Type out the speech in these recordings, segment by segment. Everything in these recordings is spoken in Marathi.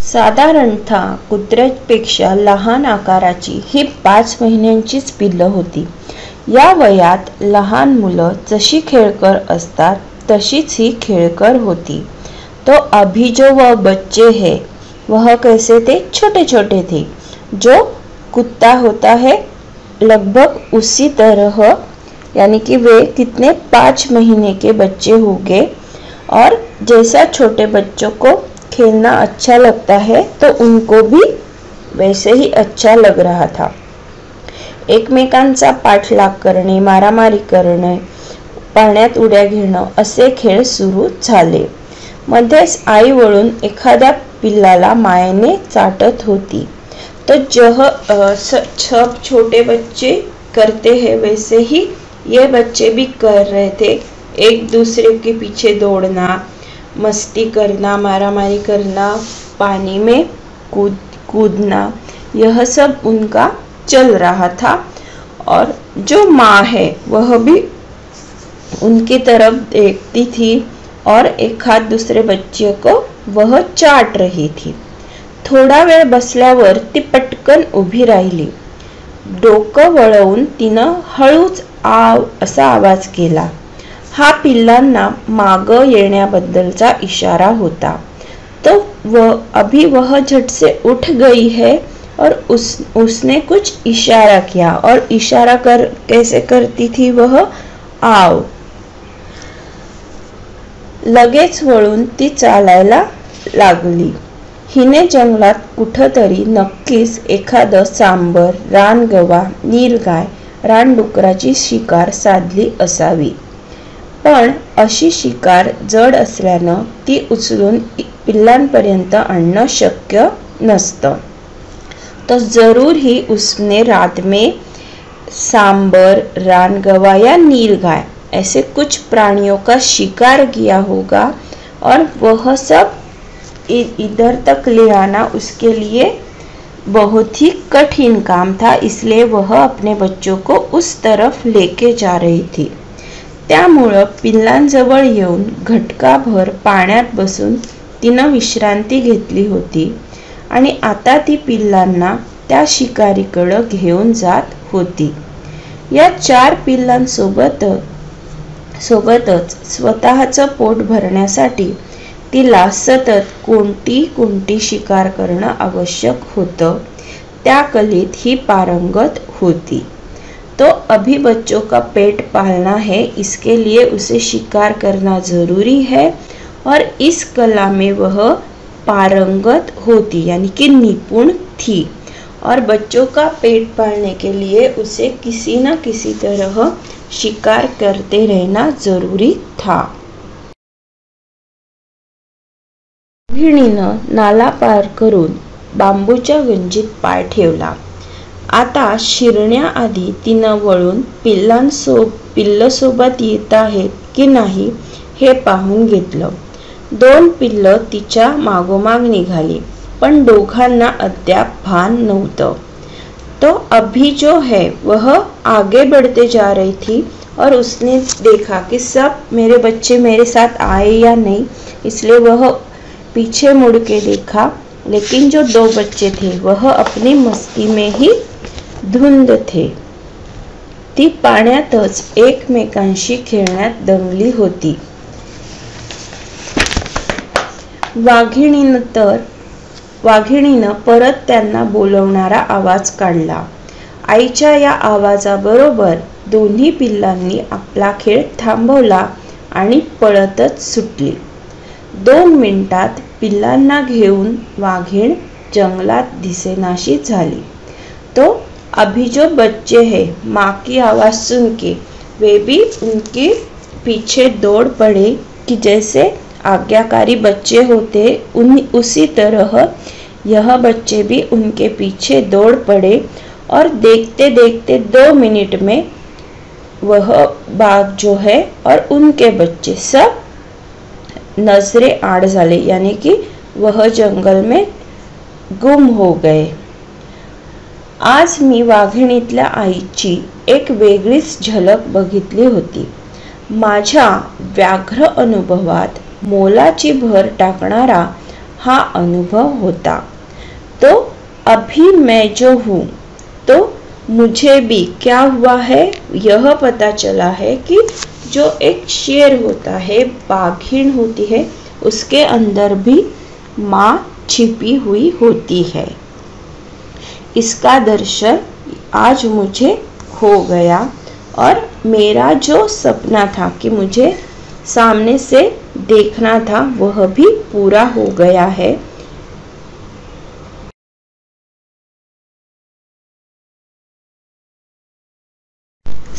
साधारणतः कुत्र्यापेक्षा लहान आकाराची ही 5 महिन्यांचीच पिल्लं होती। या वयात लहान मुलं जशी खेळकर असतात तशीच ही खेळकर होती। तो अभी जो वह बच्चे हैं वह कैसे थे, छोटे छोटे थे। जो कुत्ता होता है लगभग उसी तरह, यानी कि वे कितने 5 महीने के बच्चे हो गए। और जैसा छोटे बच्चों को खेलना अच्छा लगता है तो उनको भी वैसे ही अच्छा लग रहा था। एकमेकांचा पाठलाग करणे, मारामारी करणे, पाण्यात उड्या घेणं असे खेळ सुरू झाले। मध्येच आई वळून एखाद्या पिल्लाला मायेने चाटत होती। तो सब छोटे बच्चे करते हैं वैसे ही ये बच्चे भी कर रहे थे। एक दूसरे के पीछे दौड़ना, मस्ती करना, मारामारी करना, पानी में कूदना, यह सब उनका चल रहा था। और जो माँ है वह भी उनकी तरफ देखती थी और एक हाथ दूसरे बच्चे को वह चाट रही थी। थोडा वेळ बसल्यावर ती पटकन उभी राहिली। डोकं वळवून तिनं हळूच आव असा आवाज केला। हा पिल्लांना मागं येण्याबद्दलचा इशारा होता। तो अभी वह झट से उठ गई है और उसने कुछ इशारा किया। और इशारा कैसे करती थी वह, आओ। लगेच वळून ती चालायला लागली। हिने जंगलात कुठतरी नक्कीच एखादं सांबर, रानगवा, नीलगाय, रानडुकराची शिकार साधली असावी। पण अशी शिकार जड असल्यानं ती उचलून पिल्लांपर्यंत आणणं शक्य नसतं। तो जरूर ही उसने रात में सांबर, रानगवा या नीलगाय ऐसे कुछ प्राणियों का शिकार किया होगा और वह सब इधर तक ले आना उसके लिए बहुत ही कठिन काम था। इसलिए वह अपने बच्चों को उस तरफ लेके जा रही थी। त्यामुळं पिल्लांजवळ येऊन घटकाभर पाण्यात बसून तिनं विश्रांती घेतली होती आणि आता ती पिल्लांना त्या शिकारीकडे घेऊन जात होती। या 4 पिल्लांसोबतच स्वतःचं पोट भरण्यासाठी तिला सतत कोणती शिकार करणं आवश्यक होतं, त्या कलेत ही पारंगत होती। तो अभी बच्चों का पेट पालना है, इसके लिए उसे शिकार करना जरूरी है और इस कला में वह पारंगत होती, यानी कि निपुण थी। और बच्चों का पेट पालने के लिए उसे किसी न किसी तरह शिकार करते रहना जरूरी था। वाघिणीनं नाला पार करून बांबूच्या गंजीत पाय ठेवला। आता शिरण्याआधी तिनं वळून पिल्लं सोबत येत आहेत की नाही हे पाहून घेतलं। 2 पिल्लं तिच्या मागोमाग निघाली, पण दोघांना अद्याप भान नव्हतं। तो अभी जो है वह आगे बढ़ते जा रही थी और उसने देखा कि सब मेरे बच्चे मेरे साथ आए या नहीं, इसलिए वह पीछे मुड़ के देखा। लेकिन जो 2 बच्चे थे वह अपनी मस्ती में ही धुंद थे। ती पाण्यातच एकमेकांशी खेळण्यात दंगली होती। वाघिणीनं परत त्यांना बोलवणारा आवाज काढला। आईच्या या आवाजाबरोबर दोन्ही पिल्लांनी आपला खेळ थांबवला आणि पळतच सुटली। 2 मिनिटात पिल्लांना घेऊन वाघीण जंगलात दिसेनाशी झाली। तो अभी जो बच्चे हैं माँ की आवाज सुन के वे भी उनके पीछे दौड़ पड़े कि जैसे आज्ञाकारी बच्चे होते उसी तरह यह बच्चे भी उनके पीछे दौड़ पड़े। और देखते देखते 2 मिनट में वह बाघ जो है और उनके बच्चे सब नजरे आड़ झाले, यानी कि वह जंगल में गुम हो गए। आज मी वाघिणीतल्या आईची एक वेगळीच झलक बघितली होती। माझ्या व्याघ्र अनुभवात मोलाची भर टाकणारा हा अनुभव होता। तो अभी मैं जो हूँ, तो मुझे भी क्या हुआ है, यह पता चला है कि जो एक शेर होता है, बाघिन होती है, उसके अंदर भी माँ छिपी हुई होती है। इसका दर्शन आज मुझे हो गया और मेरा जो सपना था कि मुझे सामने से देखना था, वह भी पूरा हो गया है।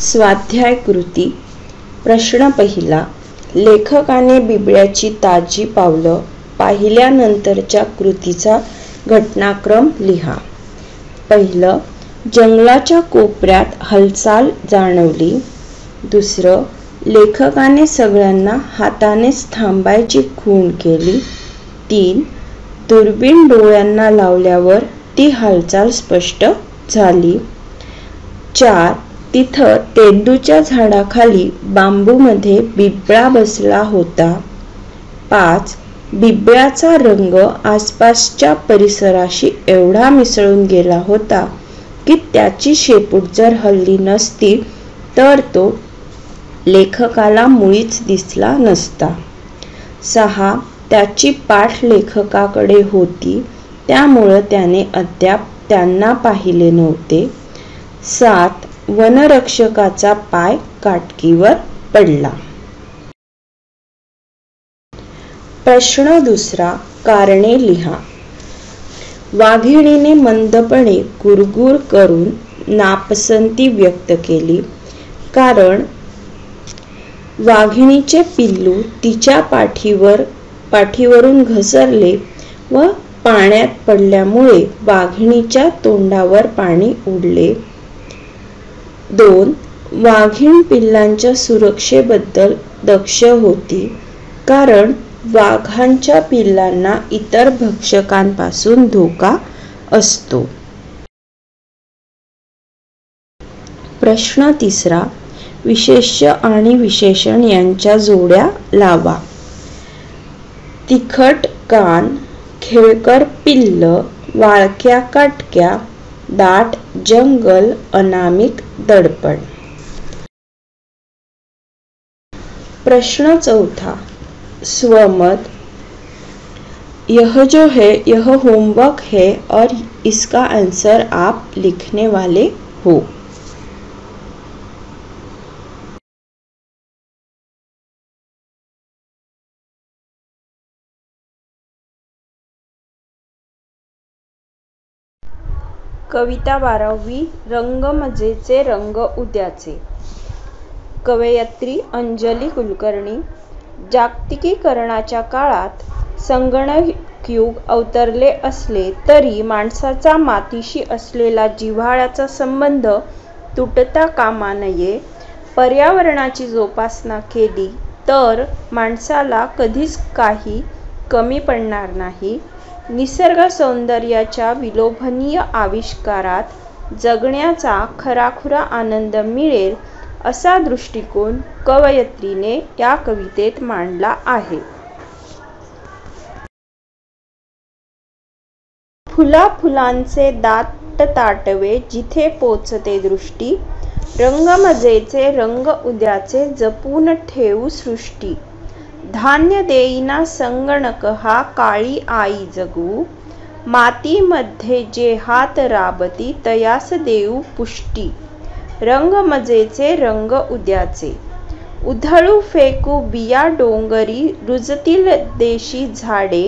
स्वाध्याय कृती प्रश्न पहिला, लेखकाने बिबळ्याची ताजी पावलं पाहिल्यानंतरच्या कृतीचा घटनाक्रम लिहा। पहिलं, जंगलाच्या कोपऱ्यात हालचाल जाणवली। दुसरं, लेखकाने सगळ्यांना हातानेच थांबायची खूण केली। 3, दुर्बीण डोळ्यांना लावल्यावर ती हालचाल स्पष्ट झाली। 4, तिथं तेंदूच्या झाडाखाली बांबूमध्ये बिबळा बसला होता। 5, बिबळ्याचा रंग आसपासच्या परिसराशी एवढा मिसळून गेला होता की त्याची शेपूट जर हलली नसती तर तो लेखकाला मुळीच दिसला नसता। 6, त्याची पाठ लेखकाकडे होती, त्यामुळं त्याने अद्याप त्यांना पाहिले नव्हते। 7, वनरक्षकाचा पाय काटकीवर पडला। प्रश्न दुसरा, कारणे लिहा। वाघिणीने मंदपणे गुरगुर करून नापसंती व्यक्त केली, कारण वाघिणीचे पिल्लू तिच्या पाठीवरून घसरले व पाण्यात पडल्यामुळे वाघिणीच्या तोंडावर पाणी उडले। 2, वाघीण पिल्लांच्या सुरक्षेबद्दल दक्ष होती, कारण वाघांच्या पिल्लांना इतर भक्षकांपासून धोका असतो। प्रश्न तिसरा, विशेष्य आणि विशेषण यांच्या जोड्या लावा। तिखट कान, खेळकर पिल्ल, वाळक्या काटक्या, दाट जंगल, अनामिक दडपण। प्रश्न चौथा, स्वमत। यह जो है यह होमवर्क है और इसका आंसर आप लिखने वाले हो। कविता 12वी, रंगमजेचे रंग उद्याचे। कवयित्री अंजली कुलकर्णी। जागतिकीकरणाच्या काळात संगणक युग अवतरले असले तरी माणसाचा मातीशी असलेला जिव्हाळ्याचा संबंध तुटता कामा नये। पर्यावरणाची जोपासना केली तर माणसाला कधीच काही कमी पडणार नाही। निसर्ग सौंदर्याच्या विलोभनीय आविष्कारात जगण्याचा खराखुरा आनंद मिळेल, असा दृष्टिकोन कवयित्रीने या कवितेत मांडला आहे। फुलाफुलांचे दाट ताटवे जिथे पोचते दृष्टी, रंगमजेचे रंग उद्याचे जपून ठेवू सृष्टी। धान्य देईना संगणक हा काळी आई जगू, मातीमध्ये जे हात राबती तयास देऊ पुष्टी। रंगमजेचे रंग उद्याचे, उधळू फेकू बिया डोंगरी, रुजतील देशी झाडे,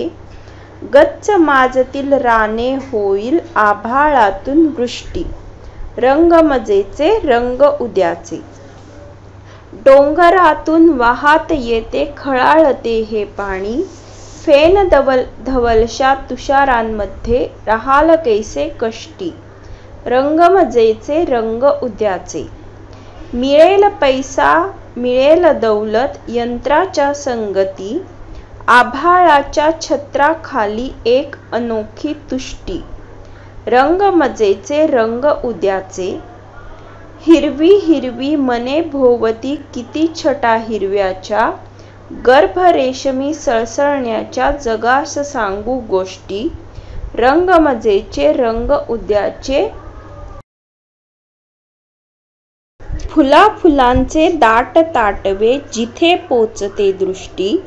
गच्च माजतील राने होईल आभाळातून वृष्टी। रंगमजेचे रंग उद्याचे, डोंगरातून वाहात येते खळाळते हे पाणी, फेन धवलशा तुषारांमध्ये राहाल कैसे कष्टी। रंगमजेचे रंग उद्याचे, मिळेल पैसा मिळेल दौलत यंत्राच्या संगती, आभाळाच्या छत्राखाली एक अनोखी तुष्टी। रंगमजेचे रंग उद्याचे, हिरवी हिरवी मने भोवती किती छटा हिरव्याच्या, गर्भ रेशमी सळसळण्याच्या जगास सांगू गोष्टी, रंगमजेचे रंग उद्याचे, फुला फुलांचे दाट ताटवे जिथे पोचते दृष्टी,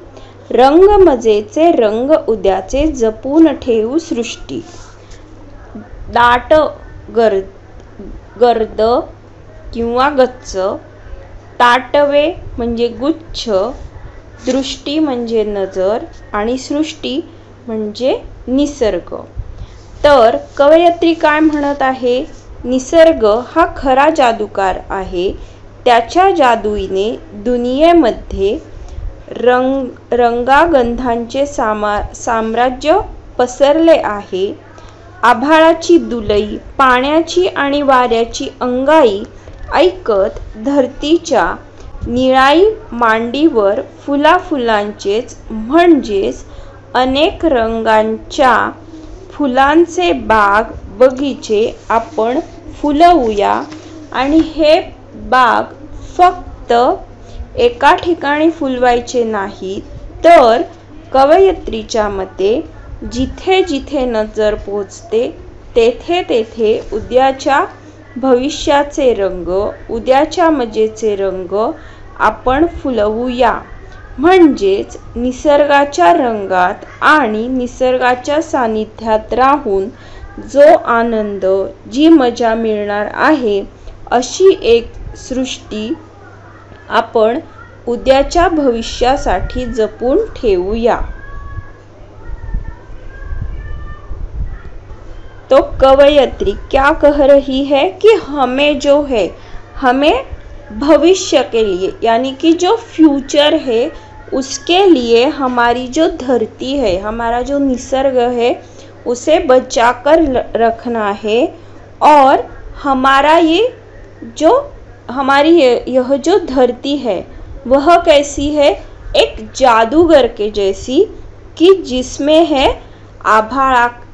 रंगमजेचे रंग उद्याचे जपून ठेवू सृष्टी. दाट गर्द किंवा गच्च, ताटवे म्हणजे गुच्छ, दृष्टी म्हणजे नजर आणि सृष्टी म्हणजे निसर्ग. तर कवयित्री काय म्हणत आहे? निसर्ग हा खरा जादूगार आहे. त्याच्या जादूने दुनियेमध्ये रंगागंधांचे साम्राज्य पसरले आहे. आभाळाची दुलई, पाण्याची आणि वाऱ्याची अंगाई ऐकत धरतीच्या निळाई मांडीवर फुलाफुलांचेच म्हणजेच अनेक रंगांच्या फुलांचे बाग बगीचे आपण फुलवूया. आणि हे बाग फक्त एका ठिकाणी फुलवायचे नाही, तर कवयित्रीच्या मते जिथे जिथे नजर पोचते तेथे तेथे उद्याच्या भविष्याचे रंग, उद्याच्या मजेचे रंग आपण फुलवूया. म्हणजेच निसर्गाच्या रंगात आणि निसर्गाच्या सानिध्यात राहून जो आनंद, जी मजा मिळणार आहे, अशी एक सृष्टी आपण उद्याच्या भविष्यासाठी जपून ठेवूया. तो कवयित्री क्या कह रही है कि हमें जो है, हमें भविष्य के लिए यानी कि जो फ्यूचर है उसके लिए हमारी जो धरती है, हमारा जो निसर्ग है उसे बचाकर रखना है. और हमारा ये जो हमारी यह जो धरती है वह कैसी है? एक जादूगर के जैसी कि जिसमें है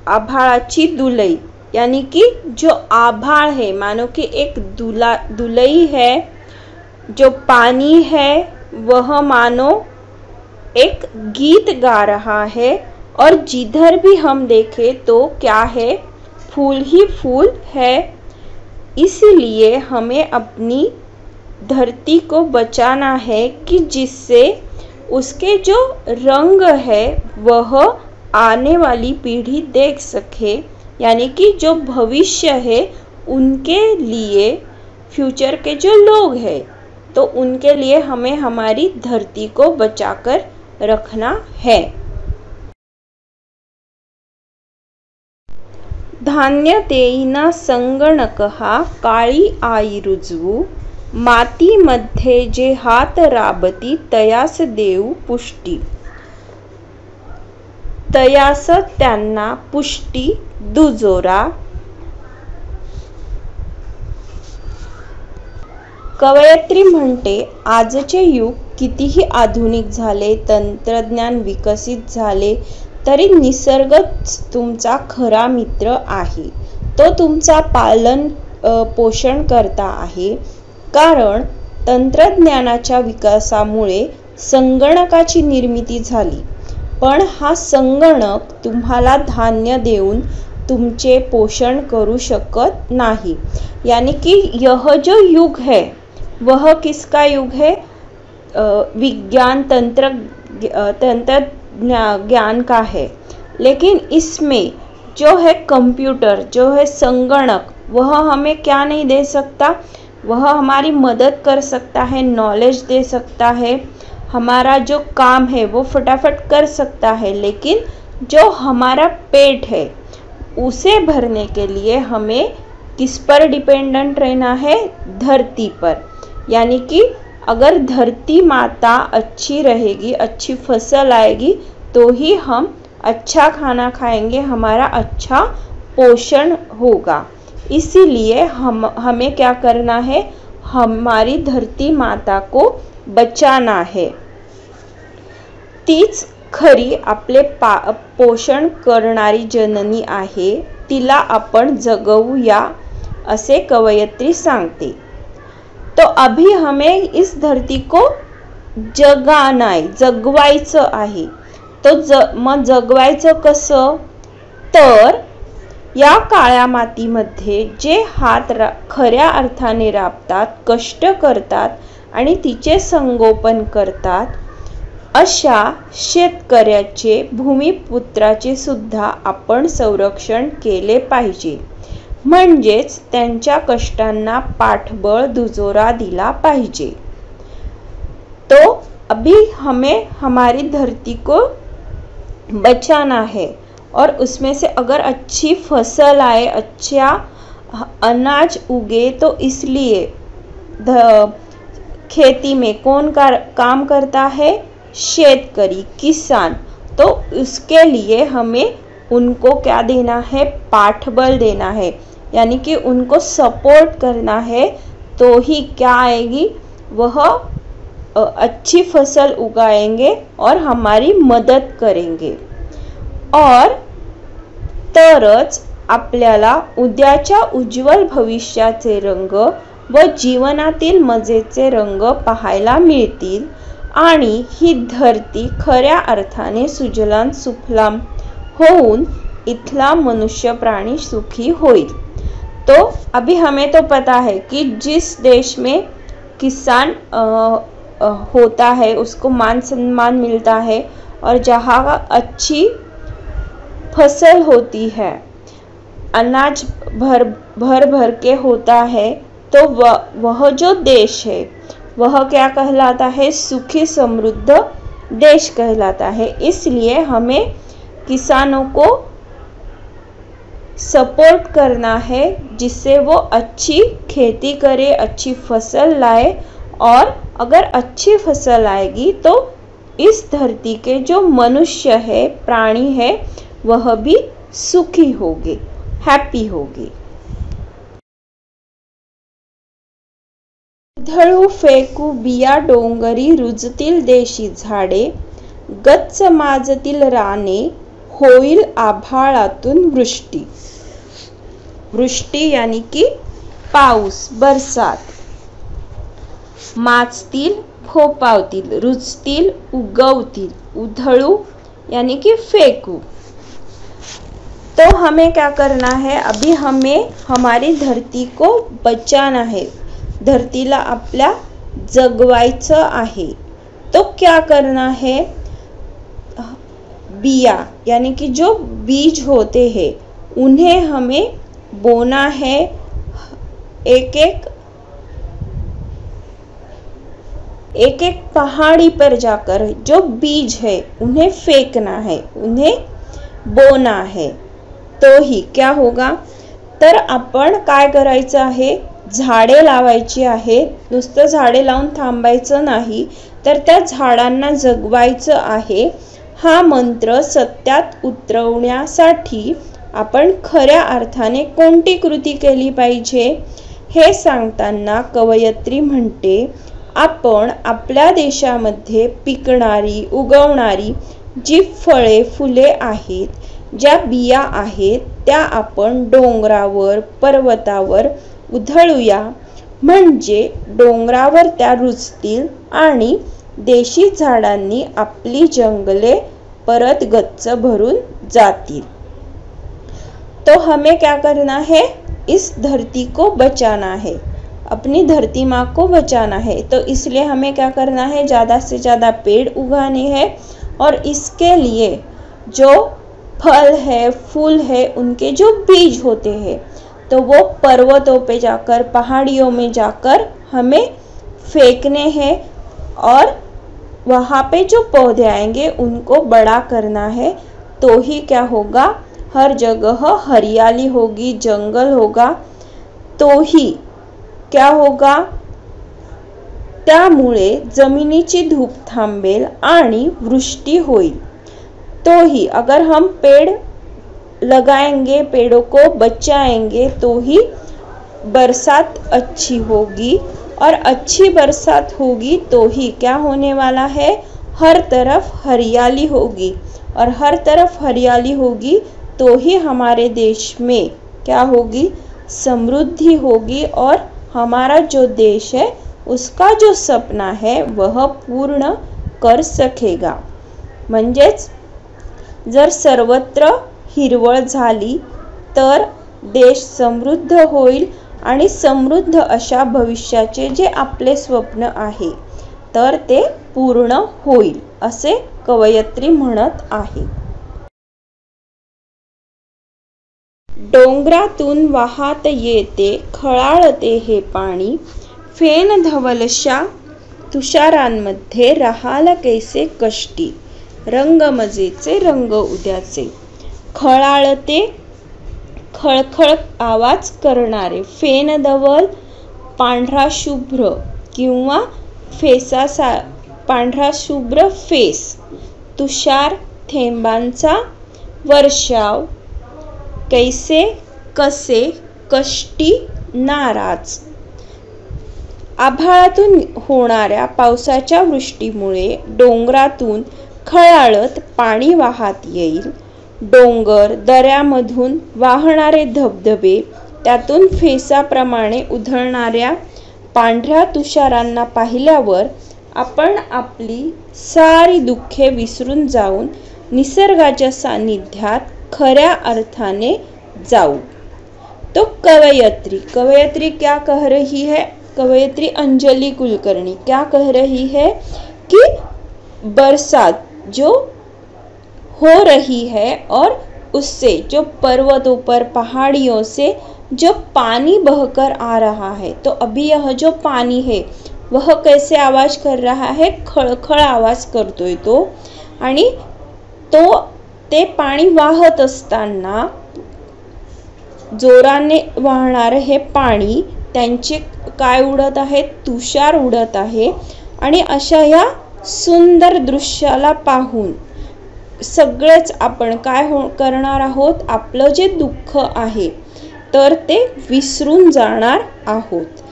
आभाळाची दुलई, यानी कि जो आभाळ है मानो कि एक दुलई है, जो पानी है वह मानो एक गीत गा रहा है, और जिधर भी हम देखें तो क्या है? फूल ही फूल है. इसलिए हमें अपनी धरती को बचाना है कि जिससे उसके जो रंग है वह आने वाली पीढ़ी देख सके, यानी कि जो भविष्य है उनके लिए, फ्यूचर के जो लोग हैं तो उनके लिए हमें हमारी धरती को बचाकर रखना है. धान्य देईना संगणक हा काळी आई रुजवू, मातीमध्ये जे हात राबती तयास देऊ पुष्टी, तयास त्यांना पुष्टी दुजोरा. कवयित्री म्हणते, आजचे युग कितीही आधुनिक झाले, तंत्रज्ञान विकसित झाले, तरी निसर्गच तुमचा खरा मित्र आहे. तो तुमचा पालन पोषण करता आहे. कारण तंत्रज्ञानाच्या विकासामुळे संगणकाची निर्मिती झाली, पण हा संगणक तुम्हाला धान्य देऊन तुमचे पोषण करू शकत नाही. यानी कि यह जो युग है वह किसका युग है? विज्ञान तंत्र ज्ञान का है. लेकिन इसमें जो है कंप्यूटर, जो है संगणक, वह हमें क्या नहीं दे सकता? वह हमारी मदद कर सकता है, नॉलेज दे सकता है, हमारा जो काम है वो फटाफट कर सकता है. लेकिन जो हमारा पेट है उसे भरने के लिए हमें किस पर डिपेंडेंट रहना है? धरती पर. यानी कि अगर धरती माता अच्छी रहेगी, अच्छी फसल आएगी, तो ही हम अच्छा खाना खाएंगे, हमारा अच्छा पोषण होगा. इसीलिए हमें क्या करना है? हमारी धरती माता को बचाना है. तीच खरी आपले पोषण करणारी जननी आहे, तिला आपण जगवूया असे कवयित्री सांगते. तो अभी हमें इस धरती को जगानाय, जगवायचं आहे. तो मग जगवायचं कसं? तर या काळ्या मातीमध्ये जे हात खऱ्या अर्थाने राबतात, कष्ट करतात आणि तिचे संगोपन करतात, अशा शेतकऱ्याचे, भूमिपुत्राचे सुद्धा आपण संरक्षण केले पाहिजे. म्हणजेच त्यांच्या कष्टांना पाठबळ, दुजोरा दिला पाहिजे. तो अभी हमें हमारी धरती को बचाना है और उसमें से अगर अच्छी फसल आए, अच्छा अनाज उगे, तो इसलिए खेती में कौन काम करता है? शेतकरी, किसान. तो उसके लिए हमें उनको क्या देना है? पाठबल देना है, यानी कि उनको सपोर्ट करना है. तो ही क्या आएगी? वह अच्छी फसल उगाएंगे और हमारी मदत करेंगे. और तरच आपल्याला उद्याच्या उज्ज्वल भविष्याचे रंग व जीवनातील मजेचे रंग पाहायला मिळतील आणि ही धरती खऱ्या अर्थाने सुजलाम सुफलाम होऊन इथला मनुष्य प्राणी सुखी होईल. तो अभी हमें तो पता है कि जिस देश में किसान होता है उसको मान सम्मान मिलता है और जहाँ अच्छी फसल होती है, अनाज भर के होता है, तो वह जो देश है वह क्या कहलाता है? सुखी समृद्ध देश कहलाता है. इसलिए हमें किसानों को सपोर्ट करना है जिससे वो अच्छी खेती करे, अच्छी फसल लाए. और अगर अच्छी फसल आएगी तो इस धरती के जो मनुष्य है, प्राणी है, वह भी सुखी होगे, हैप्पी होगे. उधळू फेकू बिया डोंगरी, रुजतील देशी झाडे, गच्च माजतील राने, होईल आभाळातून वृष्टी. वृष्टी यानी कि पाऊस, बरसात. माजतील, फोपावतील, रुजतील, उगवतील. उधळू यानी कि फेंकू. तो हमें क्या करना है? अभी हमें हमारी धरती को बचाना है. धरतीला आपल्या जगवायचं आहे. तो क्या करना है? बिया यानी कि जो बीज होते हैं उन्हें हमें बोना है. एक एक पहाड़ी पर जाकर जो बीज है उन्हें फेंकना है, उन्हें बोना है. तो ही क्या होगा? तर आपण काय करायचं आहे? झाडे लावायची आहेत. नुसतं झाडे लावून थांबायचं नाही, तर त्या झाडांना जगवायचं आहे. हा मंत्र सत्यात उतरवण्यासाठी आपण खऱ्या अर्थाने कोणती कृती केली पाहिजे? हे सांगताना कवयित्री म्हणते, आपण आपल्या देशामध्ये पिकणारी, उगवणारी जी फळे, फुले आहेत, ज्या बिया आहेत, त्या आपण डोंगरावर, पर्वतावर उधळूया. म्हणजे डोंगरावर त्या रुजतील आणि देशी झाडांनी आपली जंगले परत गच्च भरून जातील. तो हमें क्या करना है? इस धरती को बचाना है, अपनी धरती माँ को बचाना है. तो इसलिए हमें क्या करना है? ज़्यादा से ज़्यादा पेड़ उगाने हैं और इसके लिए जो फल है, फूल है, उनके जो बीज होते हैं तो वो पर्वतों पे जाकर, पहाड़ियों में जाकर हमें फेंकने हैं और वहाँ पे जो पौधे आएंगे उनको बड़ा करना है. तो ही क्या होगा? हर जगह हरियाली होगी, जंगल होगा. तो ही क्या होगा? त्यामुळे जमिनीची धूप थांबेल आणि वृष्टी होईल. तो ही अगर हम पेड़ लगाएंगे, पेड़ों को बचाएंगे, तो ही बरसात अच्छी होगी. और अच्छी बरसात होगी तो ही क्या होने वाला है? हर तरफ हरियाली होगी. और हर तरफ हरियाली होगी तो ही हमारे देश में क्या होगी? समृद्धि होगी और हमारा जो देश है उसका जो सपना है वह पूर्ण कर सकेगा। म्हणजेच जर सर्वत्र हिरवळ झाली तर देश समृद्ध होईल आणि समृद्ध अशा भविष्याचे जे आपले स्वप्न आहे तर ते पूर्ण होईल असे कवयित्री म्हणत आहे। डोंगरातून वाहत येते खळाळते हे पाणी, फेन धवलशा तुषारांमध्ये राहाल कैसे कष्टी, रंग मजेचे रंग उद्याचे। खळाळते खळखळ आवाज करणारे, फेन धवल पांढरा शुभ्र किंवा पांढरा शुभ्र फेस, तुषार थेंबांचा वर्षाव, कैसे कसे कष्टी नाराज। आभाळातून होणाऱ्या पावसाच्या वृष्टीमुळे डोंगरातून खळाळत पाणी वाहत येईल। डोंगर दऱ्यामधून वाहणारे धबधबे, त्यातून फेसाप्रमाणे उधळणाऱ्या पांढऱ्या तुषारांना पाहिल्यावर आपण आपली सारी दुःखे विसरून जाऊन निसर्गाच्या सानिध्यात खऱ्या अर्थाने जाऊ। तो कवयित्री क्या कह रही है? कवयित्री अंजलि कुलकर्णी क्या कह रही है कि बरसात जो हो रही है और उससे जो पर्वतों पर पहाड़ियों से जो पानी बहकर आ रहा है, तो अभी यह जो पानी है वह कैसे आवाज कर रहा है? खळखळ आवाज करतोय तो। आणि तो ते पाणी वाहत असताना जोराने वाहणारे हे पाणी त्यांचे काय उडत आहे? तुषार उडत आहे। आणि अशा या सुंदर दृश्याला पाहून सगळेच आपण काय करणार आहोत? आपलं जे दुःख आहे तर ते विसरून जाणार आहोत।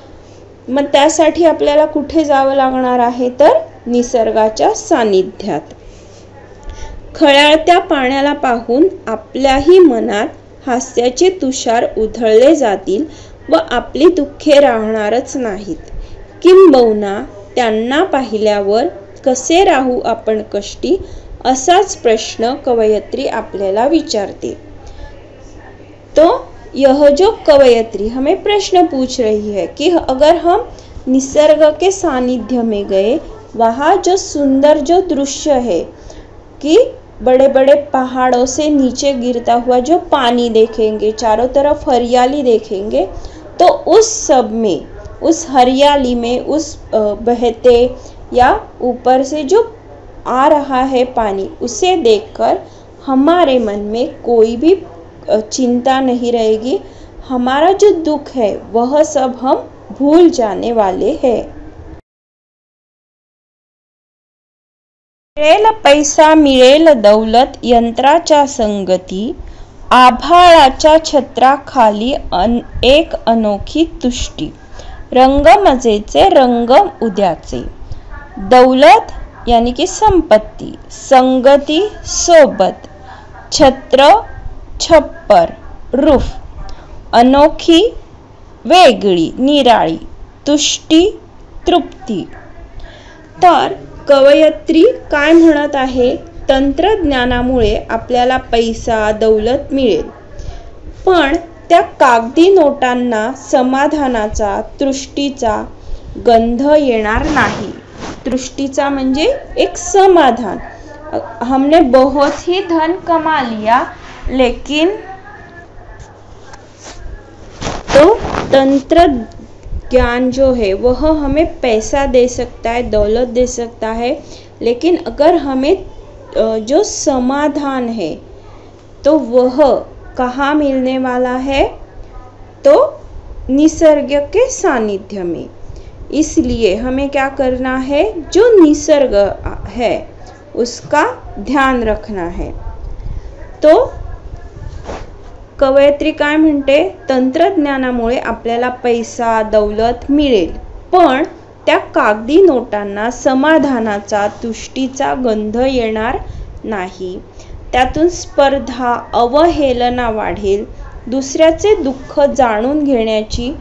मग त्यासाठी आपल्याला कुठे जावं लागणार आहे? तर निसर्गाच्या सानिध्यात। खळाळत्या पाण्याला पाहून आपल्याही मनात हास्याचे तुषार उधळले जातील व आपली दुःखे राहणारच नाहीत। किंबहुना त्यांना पाहिल्यावर कसे राहू आपण कष्टी, असाच प्रश्न कवयित्री आपल्याला विचारते। तो यह जो कवयित्री हमें प्रश्न पूछ रही है कि अगर हम निसर्ग के सानिध्य में गए, वहाँ जो सुंदर जो दृश्य है कि बड़े बड़े पहाड़ों से नीचे गिरता हुआ जो पानी देखेंगे, चारों तरफ हरियाली देखेंगे, तो उस सब में, उस हरियाली में, उस बहते या ऊपर से जो आ रहा है पानी, उसे देखकर हमारे मन में कोई भी चिंता नहीं रहेगी। हमारा जो दुख है वह सब हम भूल जाने वाले हैं। मिळेल पैसा मिळेल दौलत यंत्राच्या संगती, आभाळाच्या छत्राखाली एक अनोखी तुष्टी, रंग मजेचे रंग उद्याचे। दौलत यानी कि संपत्ति, संगति सोबत, छत्र छप्पर रूफ, अनोखी वेगळी निराळी, तुष्टी तृप्ती। तर कवयित्री काय म्हणत आहे? तंत्रज्ञानामुळे आपल्याला पैसा दौलत मिळेल, पण त्या कागदी नोटांना समाधानाचा तृष्टीचा गंध येणार नाही। तृष्टीचा म्हणजे एक समाधान। हमने बहुत ही धन कमा लिया, लेकिन तो तंत्र ज्ञान जो है वह हमें पैसा दे सकता है, दौलत दे सकता है, लेकिन अगर हमें जो समाधान है तो वह कहाँ मिलने वाला है? तो निसर्ग के सानिध्य में। इसलिए हमें क्या करना है? जो निसर्ग है उसका ध्यान रखना है। तो कवयित्री काय म्हणते? तंत्रज्ञानामुळे आपल्याला पैसा दौलत मिळेल, पण त्या कागदी नोटांना समाधानाचा तुष्टीचा गंध येणार नाही। त्यातून स्पर्धा अवहेलना वाढेल, दुसऱ्याचे दुःख जाणून घेण्याची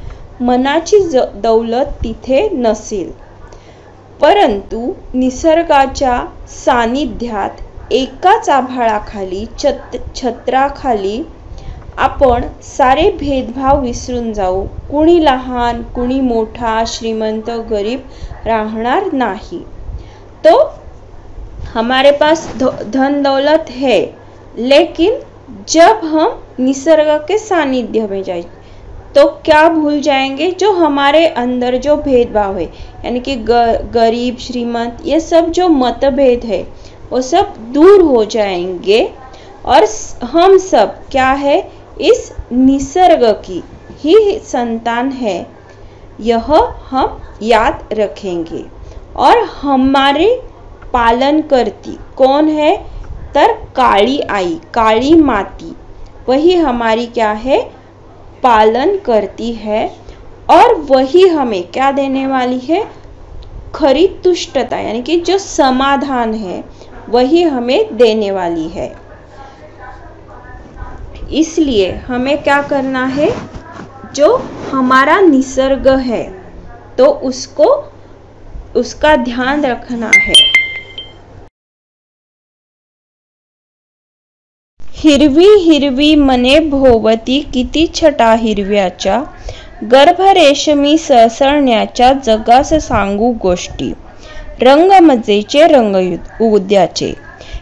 मनाची दौलत तिथे नसेल. परंतु निसर्गाच्या सानिध्यात एकाच आभाळाखाली छत्राखाली आपण सारे भेदभाव विसरून जाऊ. कुणी लहान कुणी मोठा, श्रीमंत गरीब राहणार नाही. तो हमारे पास धन दौलत है, लेकिन जब हम निसर्ग के सानिध्य में जाए तो क्या भूल जाएंगे, जो हमारे अंदर जो भेदभाव है, यानी कि गरीब श्रीमंत ये सब जो मतभेद है वो सब दूर हो जाएंगे और हम सब क्या है, इस निसर्ग की ही संतान है, यह हम याद रखेंगे. और हमारे पालन करती कौन है, तर काली आई, काली माती, वही हमारी क्या है, पालन करती है. और वही हमें क्या देने वाली है, खरी तुष्टता, यानी कि जो समाधान है वही हमें देने वाली है. इसलिए हमें क्या करना है, जो हमारा निसर्ग है तो उसका ध्यान रखना है. हिरवी हिरवी मने भोवती, किती छटा हिरव्याच्या, गर्भ रेशमी सळसळण्याच्या, जगास सांगू गोष्टी, रंग मजेचे रंग उद्याचे.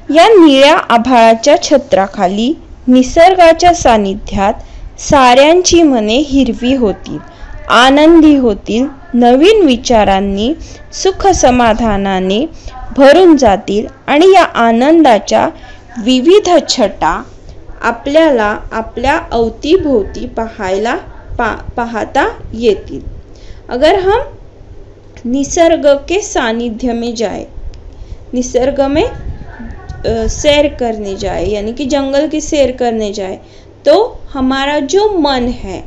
या निळ्या आभाळाच्या छत्राखाली निसर्गाच्या सानिध्यात साऱ्यांची मने हिरवी होतील, आनंदी होतील, नवीन विचारांनी सुख समाधानाने भरून जातील आणि या आनंदाच्या विविध छटा आपल्याला आपल्या अवतीभोवती पाहता येतील. अगर हम निसर्ग के सानिध्य में जाए, निसर्ग में सैर करने जाए, यानी कि जंगल की सैर करने जाए, तो हमारा जो मन है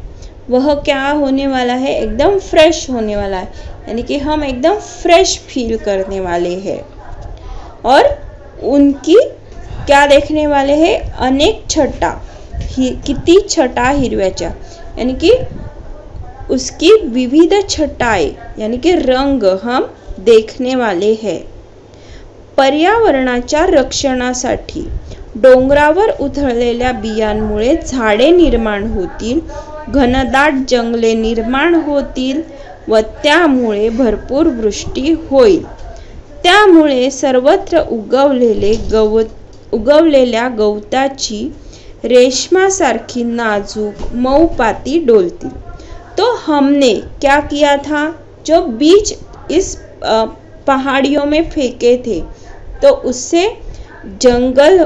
वह क्या होने वाला है, एकदम फ्रेश होने वाला है, यानी कि हम एकदम फ्रेश फील करने वाले हैं. और उनकी क्या देखने वाले हैं, अनेक छटा, किती छटा हिरव्याच्या, यानी कि उसकी विविध छटाएं, यानी कि रंग हम देखने वाले हैं. पर्यावरणाच्या रक्षणासाठी डोंगरावर उधळलेल्या बियांमुळे झाडे निर्माण होतील, घनदाट जंगले निर्माण होतील व त्यामुळे भरपूर वृष्टी होईल. त्यामुळे सर्वत्र उगवलेल्या गवताची रेशमासारखी नाजूक मऊ पाती डोलतील. तो हमने क्या किया था, जो बीज इस पहाड़ियों में फेंके थे, तो उससे जंगल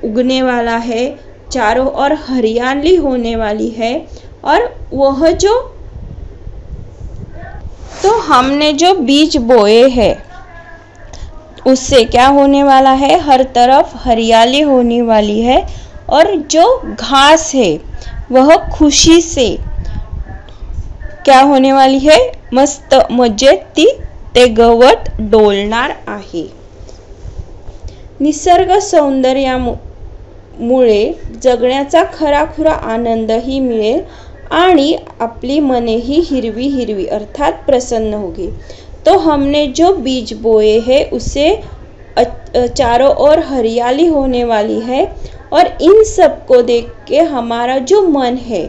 उगने वाला है, चारों ओर हरियाली होने वाली है. और वह जो तो हमने जो बीज बोए हैं उससे क्या होने वाला है, हर तरफ हरियाली होने वाली है. और जो घास है वह खुशी से क्या होने वाली है, मस्त मजेत ते गवत डोलणार आहे. निसर्ग सौंदर्यामुळे जगण्याचा खराखुरा आनंदही मिळेल आणि आपली मनेही हिरवी हिरवी अर्थात प्रसन्न होगी. तो हमने जो बीज बोए हैं उससे चारों ओर हरियाली होने वाली है. और इन सब को देख के हमारा जो मन है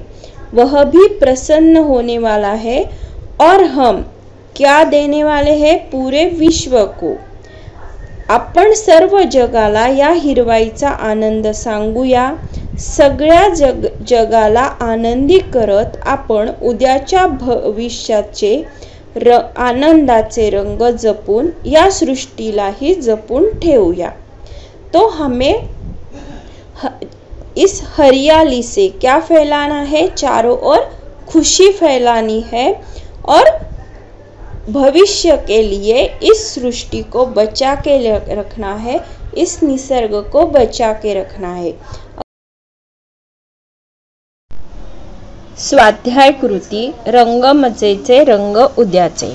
वह भी प्रसन्न होने वाला है. और हम क्या देने वाले हैं, पूरे विश्व को. आपण सर्व जगाला या हिरवाईचा आनंद सांगूया. सगळ्या जगाला आनंदी करत आपण उद्याच्या भविष्याचे आनंदाचे रंग जपून या सृष्टीलाही जपून ठेवूया. तो हमें इस हरियाली से क्या फैलाना है, चारों ओर खुशी फैलानी है. और भविष्य के लिए इस सृष्टि को बचा के रखना है, इस निसर्ग को बचा के रखना है. स्वाध्याय कृती रंग मजेचे रंग उद्याचे.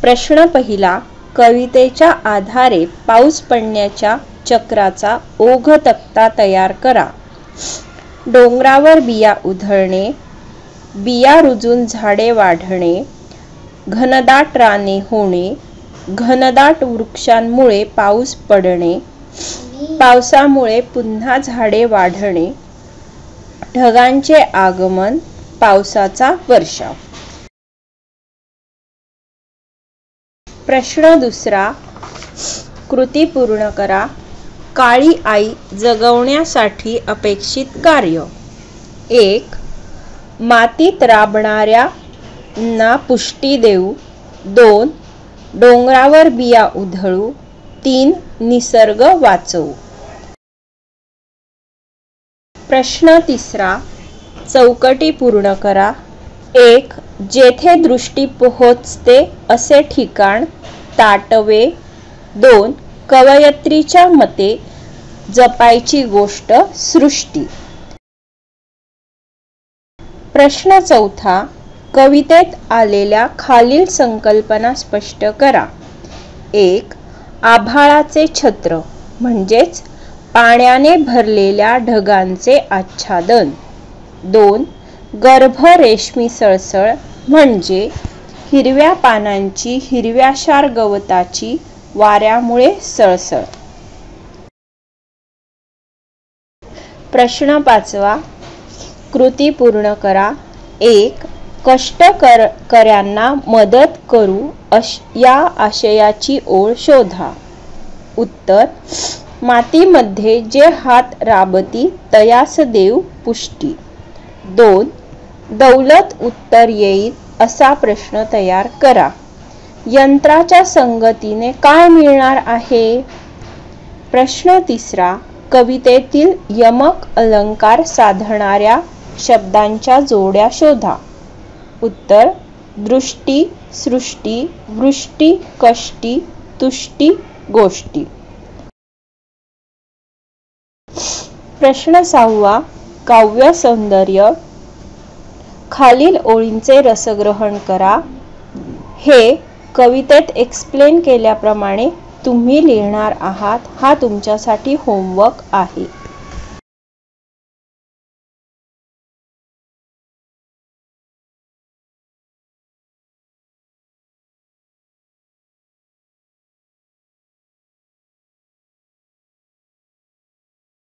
प्रश्न पहिला, कवितेच्या आधारे पाऊस पडण्याच्या चक्राचा ओघ तक्ता तयार करा. डोंगरावर बिया उधळणे, बिया रुजून झाडे वाढणे, घनदाट राने होणे, घनदाट वृक्षांमुळे पाऊस पडणे, पावसामुळे पुन्हा झाडे वाढणे, ढगांचे आगमन, पावसाचा वर्षाव. प्रश्न दुसरा. कृती पूर्ण करा. काळी आई जगवण्यासाठी अपेक्षित कार्य. 1. मातीत राबणाऱ्यांना पुष्टी देऊ. 2. डोंगरावर बिया उधळू. 3. निसर्ग वाचवू. प्रश्न तिसरा. चौकटी पूर्ण करा. 1. जेथे दृष्टी पोहोचते असे ठिकाण ताटवे. 2. कवयित्रीच्या मते जपायची गोष्ट सृष्टी. प्रश्न चौथा. कवितेत आलेल्या खालील संकल्पना स्पष्ट करा. 1. आभाळाचे छत्र म्हणजेच पाण्याने भरलेल्या ढगांचे आच्छादन. 2. गर्भ रेशमी सळसळ म्हणजे हिरव्या पानांची, हिरव्याशार गवताची वाऱ्यामुळे सळसळ. प्रश्न पाचवा. कृती पूर्ण करा. 1. कष्टकऱ्यांना मदत करू या आशयाची ओळ शोधा. उत्तर. मातीमध्ये जे हात राबती तयास देव पुष्टी. 2. दौलत उत्तर येईल असा प्रश्न तयार करा. यंत्राच्या संगतीने काय मिळणार आहे? प्रश्न तिसरा. कवितेतील यमक अलंकार साधणाऱ्या शब्दांच्या जोड्या शोधा. उत्तर. दृष्टी, सृष्टी, वृष्टी, कष्टी, तुष्टी, गोष्टी. प्रश्न 6. काव्य सौंदर्य. खालील ओळींचे रसग्रहण करा. हे कवितेत एक्सप्लेन केल्याप्रमाणे तुम्ही लिहिणार आहात. हा तुमच्यासाठी होमवर्क आहे.